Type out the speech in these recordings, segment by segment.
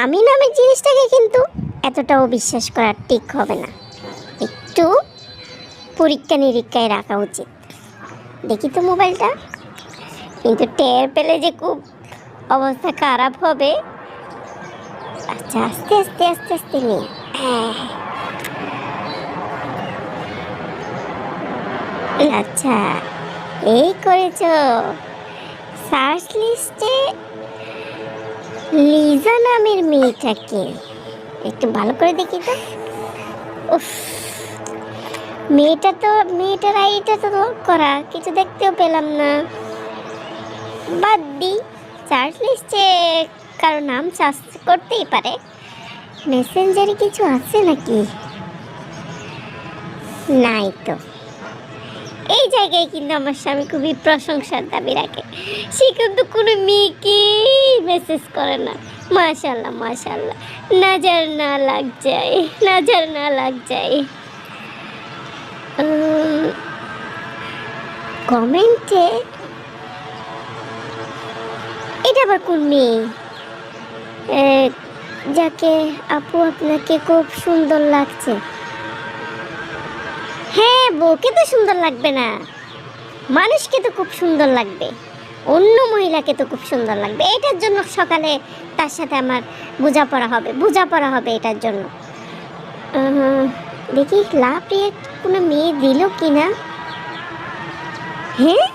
আমি নামের জিনিসটাকে কিন্তু এতটাও বিশ্বাস করা ঠিক হবে না, একটু পরীক্ষা নিরীক্ষায় রাখা উচিত। দেখি তো মোবাইলটা, কিন্তু টের পেলে যে খুব অবস্থা খারাপ হবে। আচ্ছা, আস্তে আস্তে আস্তে আস্তে নিয়ে আচ্ছা, এই করেছ। সার্চ লিস্টে লিজা নামের মেয়েটাকে একটু ভালো করে দেখি তো। উফ, মেয়েটার আইডিটা তো লক করা, কিছু দেখতেও পেলাম না। বাদ দি, সার্চ লিস্টে কারো নাম সার্চ করতেই পারে। মেসেঞ্জারে কিছু আছে নাকি? নাই তো। এই জায়গায় কিন্তু আমার স্বামী খুবই প্রশংসার দাবি রাখে। সে কিন্তু কোনো মেয়েকে মেসেজ করে না। মাশাল্লাহ মাশাল্লাহ, নজর না লাগ যায়, নজর না লাগ যায়। কমেন্টে এটা আবার কোন মেয়ে? যাকে আপু আপনাকে খুব সুন্দর লাগছে। হ্যাঁ, বউকে তো সুন্দর লাগবে না, মানুষকে তো খুব সুন্দর লাগবে, অন্য মহিলাকে তো খুব সুন্দর লাগবে। এটার জন্য সকালে তার সাথে আমার বোঝাপড়া হবে এটার জন্য। দেখি লাভ রিয়েক্ট কোনো মেয়ে দিল কি না। হ্যাঁ,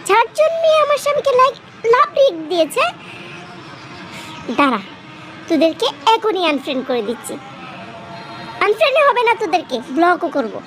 4জন মেয়ে আমার স্বামীকে লাভ রিয়েক্ট দিয়েছে। দাঁড়া, তোদেরকে এখনই আনফ্রেন্ড করে দিচ্ছি। আনফ্রেন্ড হবে না, তোদেরকে ব্লকও করবো।